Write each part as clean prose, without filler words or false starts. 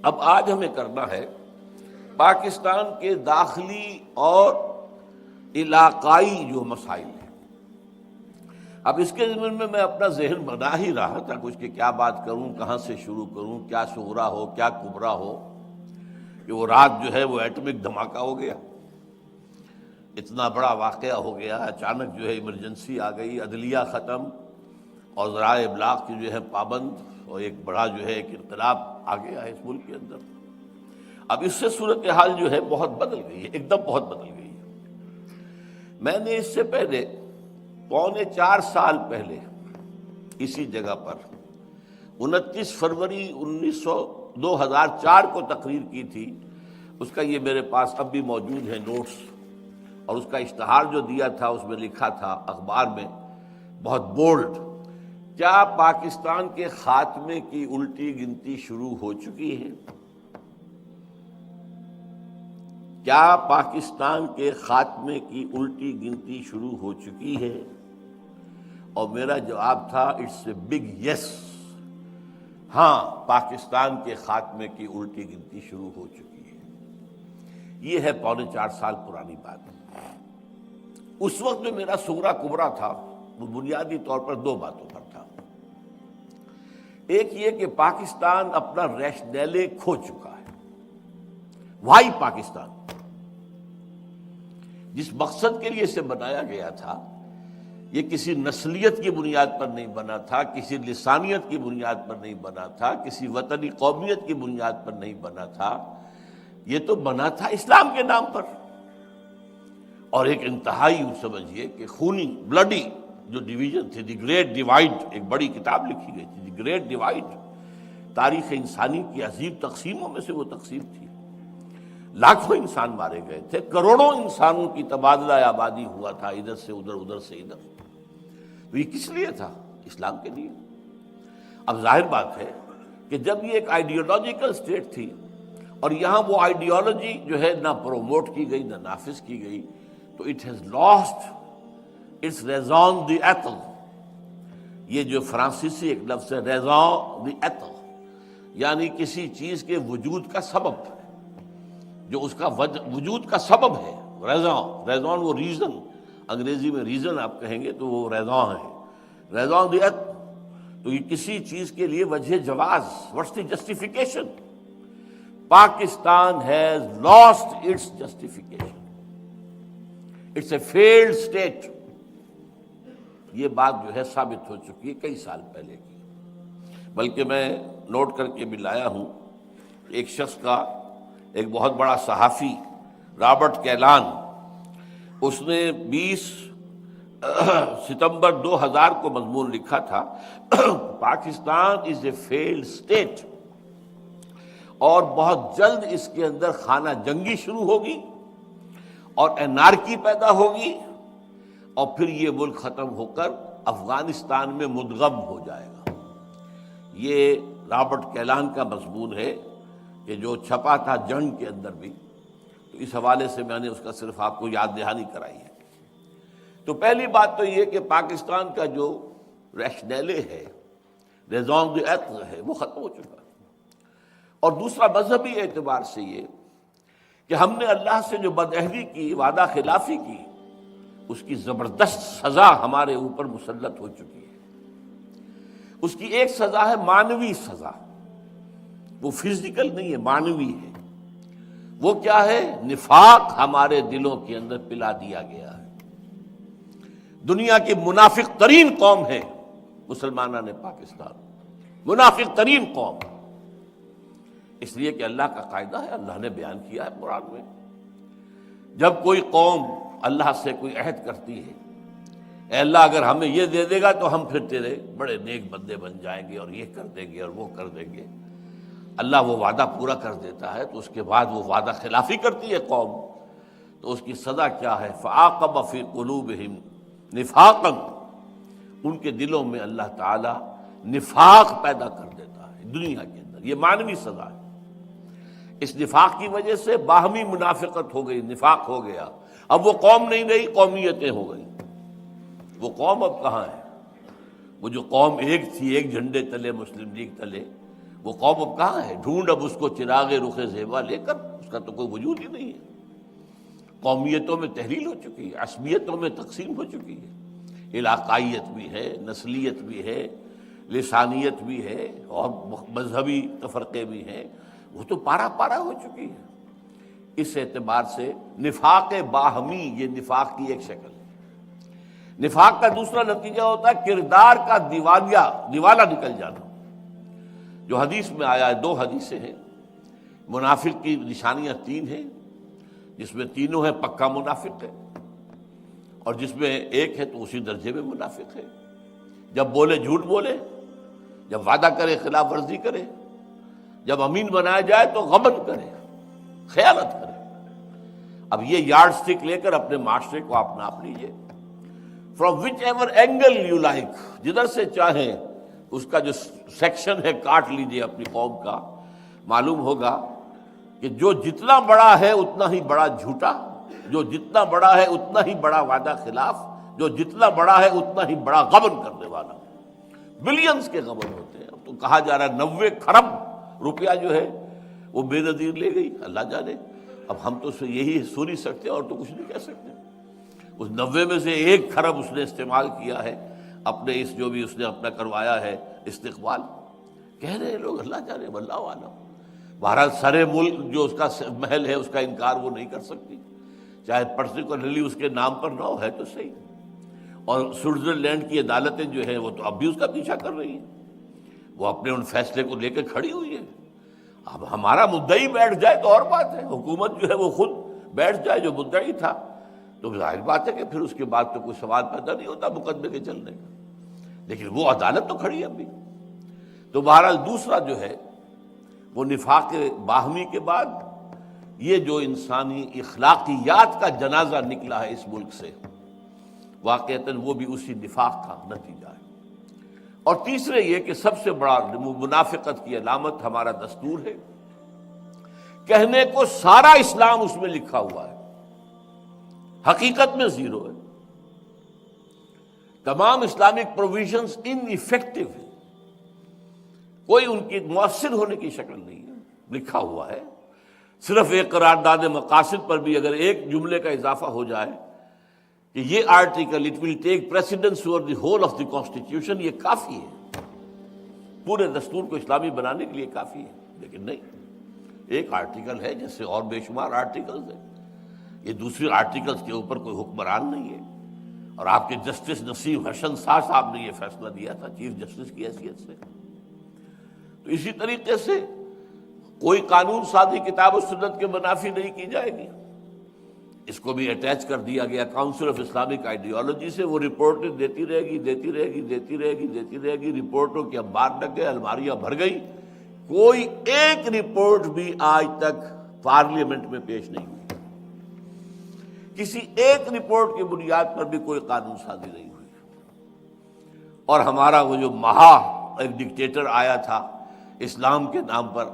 اب آج ہمیں کرنا ہے پاکستان کے داخلی اور علاقائی جو مسائل ہیں۔ اب اس کے ضمن میں اپنا ذہن بنا ہی رہا تھا کچھ کہ کیا بات کروں، کہاں سے شروع کروں، کیا صغرا ہو کیا کبرا ہو، کہ وہ رات جو ہے وہ ایٹمک دھماکہ ہو گیا، اتنا بڑا واقعہ ہو گیا، اچانک جو ہے ایمرجنسی آ گئی، عدلیہ ختم اور ذرائع ابلاغ کی جو ہے پابند، اور ایک بڑا جو ہے ایک انقلاب آ گیا ہے اس ملک کے اندر۔ اب اس سے صورتحال جو ہے بہت بدل گئی ہے، ایک دم بہت بدل گئی ہے۔ میں نے اس سے پہلے 4.25 سال پہلے اسی جگہ پر 29 فروری 2004 کو تقریر کی تھی، اس کا یہ میرے پاس اب بھی موجود ہے نوٹس، اور اس کا اشتہار جو دیا تھا اس میں لکھا تھا اخبار میں بہت بولڈ، کیا پاکستان کے خاتمے کی الٹی گنتی شروع ہو چکی ہے؟ کیا پاکستان کے خاتمے کی الٹی گنتی شروع ہو چکی ہے؟ اور میرا جواب تھا اٹس اے بگ یس، ہاں پاکستان کے خاتمے کی الٹی گنتی شروع ہو چکی ہے۔ یہ ہے 4.25 سال پرانی بات۔ اس وقت جو میرا صغرا کبرا تھا وہ بنیادی طور پر 2 باتوں پر تھا۔ ایک یہ کہ پاکستان اپنا ریشنیلے کھو چکا ہے۔ وائی پاکستان، جس مقصد کے لیے اسے بنایا گیا تھا، یہ کسی نسلیت کی بنیاد پر نہیں بنا تھا، کسی لسانیت کی بنیاد پر نہیں بنا تھا، کسی وطنی قومیت کی بنیاد پر نہیں بنا تھا، یہ تو بنا تھا اسلام کے نام پر، اور ایک انتہائی سمجھیے کہ خونی بلڈی جو ڈویژن تھی، دی گریٹ ڈیوائڈ، ایک بڑی کتاب لکھی گئی تھی دی گریٹ ڈیوائڈ، تاریخ انسانی کی عظیم تقسیموں میں سے وہ تقسیم تھی۔ لاکھوں انسان مارے گئے تھے، کروڑوں انسانوں کی تبادلہ آبادی ہوا تھا، ادھر سے ادھر ادھر سے ادھر۔ تو یہ کس لیے تھا؟ اسلام کے لیے۔ اب ظاہر بات ہے کہ جب یہ ایک آئیڈیالوجیکل اسٹیٹ تھی اور یہاں وہ آئیڈیالوجی جو ہے نہ پروموٹ کی گئی نہ نافذ کی گئی، تو it has lost its reason the ایتھل۔ یہ جو فرانسیسی ایک لفظ ہے ریزون دی ایتھل، یعنی کسی چیز کے وجود کا سبب، جو اس کا وجود کا سبب ہے، ریزون وہ ریزن، انگریزی میں ریزن آپ کہیں گے تو وہ ریزون ہے، ریزون دی ایتھل۔ تو یہ کسی چیز کے لیے وجہ جواز، what's the justification? Pakistan has lost its justification, it's a failed state. یہ بات جو ہے ثابت ہو چکی ہے کئی سال پہلے کی، بلکہ میں نوٹ کر کے بھی لایا ہوں، ایک شخص کا، ایک بہت بڑا صحافی رابرٹ کیلان، اس نے 20 ستمبر 2000 کو مضمون لکھا تھا پاکستان از اے فیلڈ اسٹیٹ، اور بہت جلد اس کے اندر خانہ جنگی شروع ہوگی اور انارکی پیدا ہوگی، اور پھر یہ ملک ختم ہو کر افغانستان میں مدغم ہو جائے گا۔ یہ رابرٹ کیلان کا مضمون ہے کہ جو چھپا تھا جنگ کے اندر بھی، تو اس حوالے سے میں نے اس کا صرف آپ کو یاد دہانی کرائی ہے۔ تو پہلی بات تو یہ کہ پاکستان کا جو ریشنیلے ہے، ریزون دی ایتھل ہے، وہ ختم ہو چکا ہے۔ اور دوسرا مذہبی اعتبار سے یہ کہ ہم نے اللہ سے جو بدعہدی کی، وعدہ خلافی کی، اس کی زبردست سزا ہمارے اوپر مسلط ہو چکی ہے۔ اس کی ایک سزا ہے معنوی سزا، وہ فزیکل نہیں ہے، معنوی ہے۔ وہ کیا ہے؟ نفاق ہمارے دلوں کے اندر پلا دیا گیا ہے۔ دنیا کی منافق ترین قوم ہے مسلمانان پاکستان، منافق ترین قوم، اس لیے کہ اللہ کا قاعدہ ہے، اللہ نے بیان کیا ہے قرآن میں، جب کوئی قوم اللہ سے کوئی عہد کرتی ہے، اے اللہ اگر ہمیں یہ دے دے گا تو ہم پھر تیرے بڑے نیک بندے بن جائیں گے، اور یہ کر دیں گے اور وہ کر دیں گے، اللہ وہ وعدہ پورا کر دیتا ہے، تو اس کے بعد وہ وعدہ خلافی کرتی ہے قوم، تو اس کی سزا کیا ہے؟ فَعَاقَبَ فِي قُلُوبِهِمْ نِفَاقًا، ان کے دلوں میں اللہ تعالی نفاق پیدا کر دیتا ہے دنیا کے اندر۔ یہ معنوی سزا ہے۔ اس نفاق کی وجہ سے باہمی منافقت ہو گئی، نفاق ہو گیا، اب وہ قوم نہیں رہی، قومیتیں ہو گئی۔ وہ قوم اب کہاں ہے؟ وہ جو قوم ایک تھی، ایک جھنڈے تلے، مسلم لیگ تلے، وہ قوم اب کہاں ہے؟ ڈھونڈ اب اس کو چراغ رخ زیبا لے کر، اس کا تو کوئی وجود ہی نہیں ہے۔ قومیتوں میں تحلیل ہو چکی ہے، عصبیتوں میں تقسیم ہو چکی ہے، علاقائیت بھی ہے، نسلیت بھی ہے، لسانیت بھی ہے، اور مذہبی تفرقے بھی ہیں، وہ تو پارا پارا ہو چکی ہے۔ اس اعتبار سے نفاق باہمی یہ نفاق کی ایک شکل ہے۔ نفاق کا دوسرا نتیجہ ہوتا ہے کردار کا دیوالا نکل جانا، جو حدیث میں آیا ہے، 2 حدیثیں ہیں۔ منافق کی نشانیاں 3 ہیں، جس میں تینوں ہیں پکا منافق ہے، اور جس میں ایک ہے تو اسی درجے میں منافق ہے۔ جب بولے جھوٹ بولے، جب وعدہ کرے خلاف ورزی کرے، جب امین بنایا جائے تو غبن کرے، خیانت کرے۔ اب یہ یارڈ سٹک لے کر اپنے معاشرے کو آپ ناپ لیجئے، from which ever angle you like, جدھر سے چاہیں اس کا جو سیکشن ہے کاٹ لیجئے اپنی قوم کا۔ معلوم ہوگا کہ جو جتنا بڑا ہے اتنا ہی بڑا جھوٹا، جو جتنا بڑا ہے اتنا ہی بڑا وعدہ خلاف، جو جتنا بڑا ہے اتنا ہی بڑا غبن کرنے والا۔ بلینز کے غبن ہوتے ہیں۔ اب تو کہا جا رہا ہے 90 کھرب روپیہ جو ہے وہ بے نظیر لے گئی، اللہ جانے۔ اب ہم تو یہی سن ہی سکتے اور تو کچھ نہیں کہہ سکتے۔ اس 90 میں سے 1 کھرب اس نے استعمال کیا ہے اپنے اس جو بھی اس نے اپنا کروایا ہے استقبال۔ کہہ رہے ہیں لوگ اللہ جانے واللہ عالم۔ بہرحال سرے ملک جو اس کا محل ہے اس کا انکار وہ نہیں کر سکتی، چاہے پرٹیکولرلی اس کے نام پر نہ ہو، ہے تو صحیح۔ اور سوئٹزرلینڈ کی عدالتیں جو ہیں وہ تو اب بھی اس کا پیچھا کر رہی ہیں، وہ اپنے ان فیصلے کو لے کے کھڑی ہوئی ہے۔ اب ہمارا مدعی بیٹھ جائے تو اور بات ہے، حکومت جو ہے وہ خود بیٹھ جائے جو مدعی تھا، تو ظاہر بات ہے کہ پھر اس کے بعد تو کوئی سوال پیدا نہیں ہوتا مقدمے کے چلنے کا، لیکن وہ عدالت تو کھڑی ہے اب بھی۔ تو بہرحال دوسرا جو ہے وہ نفاق باہمی کے بعد یہ جو انسانی اخلاقیات کا جنازہ نکلا ہے اس ملک سے، واقعتاً وہ بھی اسی نفاق کا نتیجہ ہے۔ اور تیسرے یہ کہ سب سے بڑا منافقت کی علامت ہمارا دستور ہے، کہنے کو سارا اسلام اس میں لکھا ہوا ہے، حقیقت میں زیرو ہے۔ تمام اسلامک پروویژنز ان ایفیکٹو ہیں، کوئی ان کی مؤثر ہونے کی شکل نہیں ہے، لکھا ہوا ہے۔ صرف ایک قرارداد مقاصد پر بھی اگر ایک جملے کا اضافہ ہو جائے کہ یہ article it will take precedence over the whole of the constitution, یہ کافی ہے، پورے دستور کو اسلامی بنانے کے لیے کافی ہے۔ لیکن نہیں، ایک آرٹیکل ہے جیسے اور بے شمار آرٹیکلز ہیں، یہ دوسرے آرٹیکلز کے اوپر کوئی حکمران نہیں ہے۔ اور آپ کے جسٹس نسیم حسن شاہ صاحب نے یہ فیصلہ دیا تھا چیف جسٹس کی حیثیت سے۔ تو اسی طریقے سے کوئی قانون سازی کتاب و سنت کے منافی نہیں کی جائے گی، اس کو بھی اٹیچ کر دیا گیا کاؤنسل آف اسلامک آئیڈیالوجی سے۔ وہ رپورٹیں دیتی رہے گی، رپورٹوں کے انبار لگ گئے، الماریاں بھر گئی، کوئی ایک رپورٹ بھی آج تک پارلیمنٹ میں پیش نہیں ہوئی، کسی ایک رپورٹ کی بنیاد پر بھی کوئی قانون سازی نہیں ہوئی۔ اور ہمارا وہ جو ایک ڈکٹیٹر آیا تھا اسلام کے نام پر،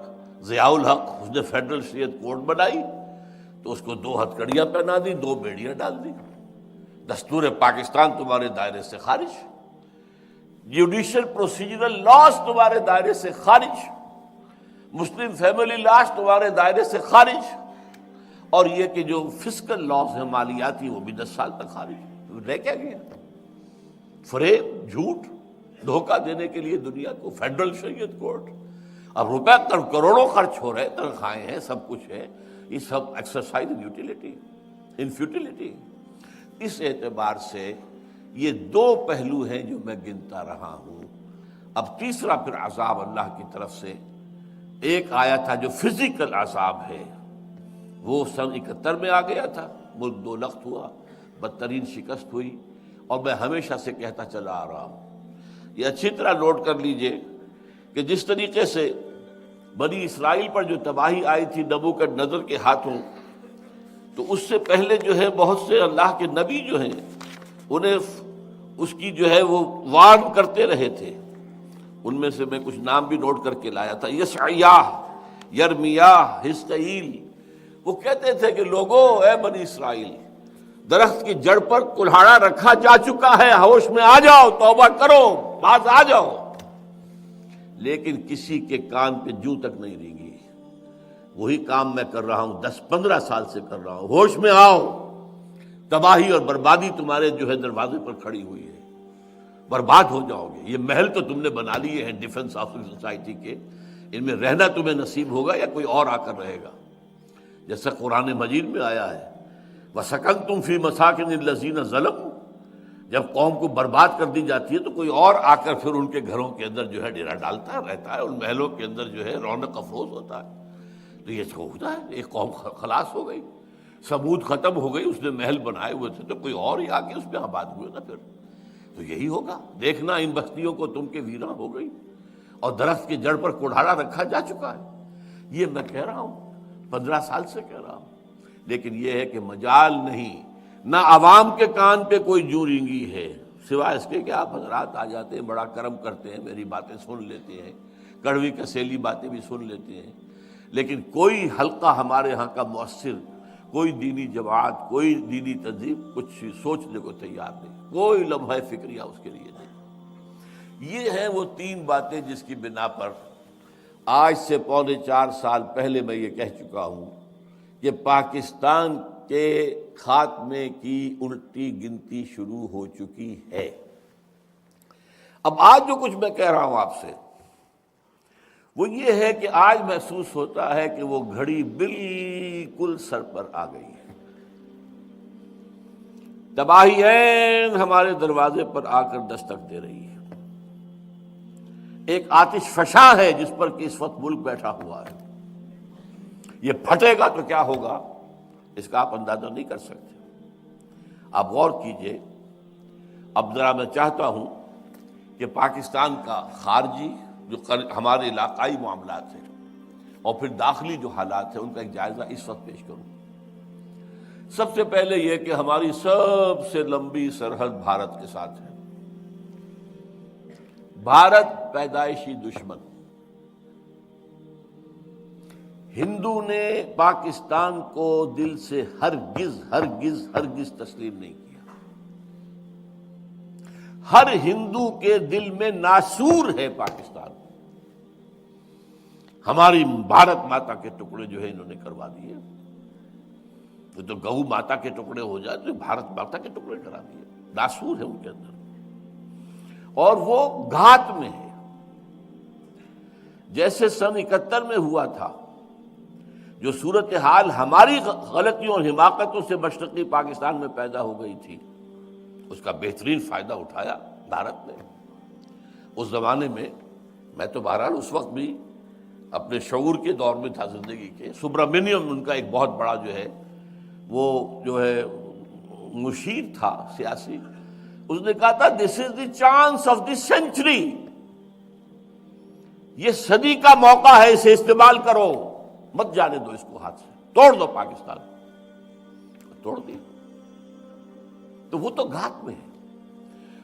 ضیاء الحق، اس نے فیڈرل شریعت کورٹ بنائی تو اس کو 2 ہتھکڑیاں پہنا دی، 2 بیڑیاں ڈال دی۔ دستور پاکستان تمہارے دائرے سے خارج، جوڈیشل پروسیجرل لاز تمہارے دائرے سے خارج، مسلم فیملی لاز تمہارے دائرے سے خارج، اور یہ کہ جو فسکل لاز ہیں مالیاتی وہ بھی 10 سال تک خارج۔ رہ کیا گیا؟ فریب، جھوٹ، دھوکہ دینے کے لیے دنیا کو فیڈرل شریعت کورٹ۔ اب روپے کروڑوں خرچ ہو رہے، تنخواہیں ہیں، سب کچھ ہے، یہ سب ایکسرسائز ان فیوٹیلیٹی۔ اس اعتبار سے یہ 2 پہلو ہیں جو میں گنتا رہا ہوں۔ اب تیسرا پھر عذاب اللہ کی طرف سے ایک آیا تھا جو فزیکل عذاب ہے، وہ سن 71 میں آ گیا تھا، ملک 2 لخت ہوا، بدترین شکست ہوئی۔ اور میں ہمیشہ سے کہتا چلا آ رہا ہوں، یہ اچھی طرح نوٹ کر لیجئے کہ جس طریقے سے بنی اسرائیل پر جو تباہی آئی تھی نبوکدنضر کے ہاتھوں، تو اس سے پہلے جو ہے بہت سے اللہ کے نبی جو ہیں انہیں اس کی جو ہے وہ وارن کرتے رہے تھے۔ ان میں سے میں کچھ نام بھی نوٹ کر کے لایا تھا، یسعیاہ، یرمیاہ، حزقیل۔ وہ کہتے تھے کہ لوگوں، اے بنی اسرائیل، درخت کی جڑ پر کلہاڑا رکھا جا چکا ہے، ہوش میں آ جاؤ، توبہ کرو، باز آ جاؤ۔ لیکن کسی کے کان پہ جوں تک نہیں رینگی۔ وہی کام میں کر رہا ہوں، 10-15 سال سے کر رہا ہوں۔ ہوش میں آؤ، تباہی اور بربادی تمہارے جو ہے دروازے پر کھڑی ہوئی ہے، برباد ہو جاؤ گے۔ یہ محل تو تم نے بنا لیے ہیں ڈیفنس آف سوسائٹی کے، ان میں رہنا تمہیں نصیب ہوگا یا کوئی اور آ کر رہے گا؟ جیسا قرآن مجید میں آیا ہے، وَسَكَنْتُمْ فِي مَسَاكِنِ الَّذِينَ ظَلَمُوا، جب قوم کو برباد کر دی جاتی ہے تو کوئی اور آ کر پھر ان کے گھروں کے اندر جو ہے ڈیرا ڈالتا ہے، رہتا ہے، ان محلوں کے اندر جو ہے رونق افروز ہوتا ہے۔ تو یہ ہوتا ہے، ایک قوم خلاص ہو گئی، سمود ختم ہو گئی، اس نے محل بنائے ہوئے تھے تو کوئی اور ہی آ کے اس میں آباد ہوئے نا۔ پھر تو یہی ہوگا، دیکھنا ان بستیوں کو تم کے ویراں ہو گئی اور درخت کی جڑ پر کوڑھاڑا رکھا جا چکا ہے۔ یہ میں کہہ رہا ہوں، 15 سال سے کہہ رہا ہوں، لیکن یہ ہے کہ مجال نہیں، نہ عوام کے کان پہ کوئی جوں رینگی ہے، سوائے اس کے کہ آپ حضرات آ جاتے ہیں، بڑا کرم کرتے ہیں، میری باتیں سن لیتے ہیں، کڑوی کسیلی باتیں بھی سن لیتے ہیں، لیکن کوئی حلقہ ہمارے ہاں کا مؤثر، کوئی دینی جماعت، کوئی دینی تنظیم کچھ سوچنے کو تیار نہیں، کوئی لمحہ فکریہ اس کے لیے نہیں۔ یہ ہیں وہ 3 باتیں جس کی بنا پر آج سے 3.25 سال پہلے میں یہ کہہ چکا ہوں کہ پاکستان کے خاتمے کی الٹی گنتی شروع ہو چکی ہے۔ اب آج جو کچھ میں کہہ رہا ہوں آپ سے وہ یہ ہے کہ آج محسوس ہوتا ہے کہ وہ گھڑی بالکل سر پر آ گئی ہے، تباہی عین ہمارے دروازے پر آ کر دستک دے رہی ہے، ایک آتش فشاں ہے جس پر کہ اس وقت ملک بیٹھا ہوا ہے۔ یہ پھٹے گا تو کیا ہوگا اس کا آپ اندازہ نہیں کر سکتے۔ آپ غور کیجئے، اب ذرا میں چاہتا ہوں کہ پاکستان کا خارجی جو ہمارے علاقائی معاملات ہیں اور پھر داخلی جو حالات ہیں ان کا ایک جائزہ اس وقت پیش کروں۔ سب سے پہلے یہ کہ ہماری سب سے لمبی سرحد بھارت کے ساتھ ہے۔ بھارت پیدائشی دشمن، ہندو نے پاکستان کو دل سے ہرگز ہرگز ہرگز تسلیم نہیں کیا۔ ہر ہندو کے دل میں ناسور ہے پاکستان، ہماری بھارت ماتا کے ٹکڑے جو ہے انہوں نے کروا دیے۔ تو گو ماتا کے ٹکڑے ہو جائے تو بھارت ماتا کے ٹکڑے کرا دیے، ناسور ہے ان کے اندر، اور وہ گھات میں ہے۔ جیسے سن 71 میں ہوا تھا، جو صورتحال ہماری غلطیوں اور حماقتوں سے مشرقی پاکستان میں پیدا ہو گئی تھی، اس کا بہترین فائدہ اٹھایا بھارت نے۔ اس زمانے میں میں تو بہرحال اس وقت بھی اپنے شعور کے دور میں تھا زندگی کے، سبرامنیم ان کا ایک بہت بڑا وہ جو ہے مشیر تھا سیاسی، اس نے کہا تھا this is the chance of the century, یہ صدی کا موقع ہے، اسے استعمال کرو، مت جانے دو اس کو ہاتھ سے، توڑ دو پاکستان۔ توڑ دی تو وہ تو گھات میں ہے،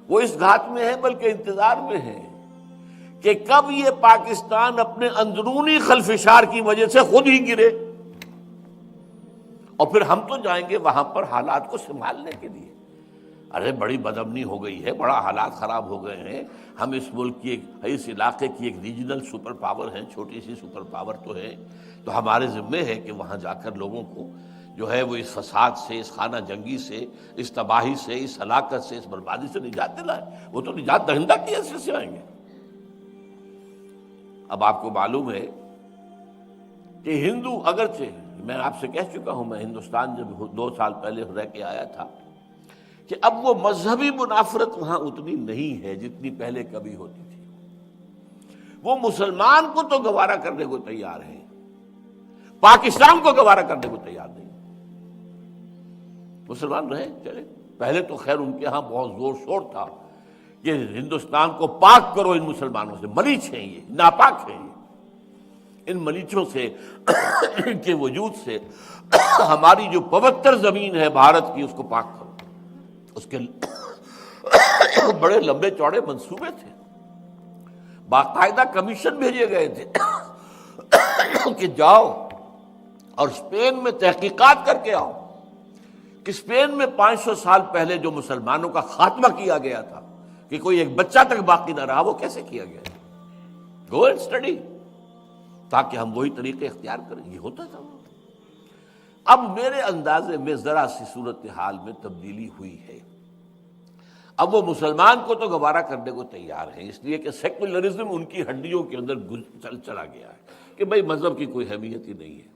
وہ اس گھات میں ہے بلکہ انتظار میں ہے کہ کب یہ پاکستان اپنے اندرونی خلفشار کی وجہ سے خود ہی گرے، اور پھر ہم تو جائیں گے وہاں پر حالات کو سنبھالنے کے لیے۔ ارے بڑی بدامنی ہو گئی ہے، بڑا حالات خراب ہو گئے ہیں، ہم اس ملک کی اس علاقے کی ایک ریجنل سپر پاور ہیں، چھوٹی سی سپر پاور تو ہے، تو ہمارے ذمے ہے کہ وہاں جا کر لوگوں کو جو ہے وہ اس فساد سے، اس خانہ جنگی سے، اس تباہی سے، اس ہلاکت سے، اس بربادی سے نجات دلائیں۔ وہ تو نجات دہندہ کی حیثیت سے آئیں گے۔ اب آپ کو معلوم ہے کہ ہندو، اگرچہ میں آپ سے کہہ چکا ہوں، میں ہندوستان جب 2 سال پہلے رہ کے آیا تھا، کہ اب وہ مذہبی منافرت وہاں اتنی نہیں ہے جتنی پہلے کبھی ہوتی تھی۔ وہ مسلمان کو تو گوارا کرنے کو تیار ہے، پاکستان کو گوارا کرنے کو تیار نہیں۔ مسلمان رہے چلے، پہلے تو خیر ان کے ہاں بہت زور شور تھا کہ ہندوستان کو پاک کرو ان مسلمانوں سے، ملیچ ہیں یہ، ناپاک ہیں یہ، ان ملیچوں سے، ان کے وجود سے ہماری جو پوتر زمین ہے بھارت کی اس کو پاک کرو۔ اس کے بڑے لمبے چوڑے منصوبے تھے، باقاعدہ کمیشن بھیجے گئے تھے کہ جاؤ اور اسپین میں تحقیقات کر کے آؤ کہ اسپین میں 500 سال پہلے جو مسلمانوں کا خاتمہ کیا گیا تھا، کہ کوئی ایک بچہ تک باقی نہ رہا، وہ کیسے کیا گیا؟ گو اینڈ اسٹڈی، تاکہ ہم وہی طریقے اختیار کریں. یہ ہوتا تھا. اب میرے اندازے میں ذرا سی صورتحال میں تبدیلی ہوئی ہے. اب وہ مسلمان کو تو گوارا کرنے کو تیار ہیں، اس لیے کہ سیکولرزم ان کی ہڈیوں کے اندر چلا گیا ہے کہ بھئی مذہب کی کوئی اہمیت ہی نہیں ہے.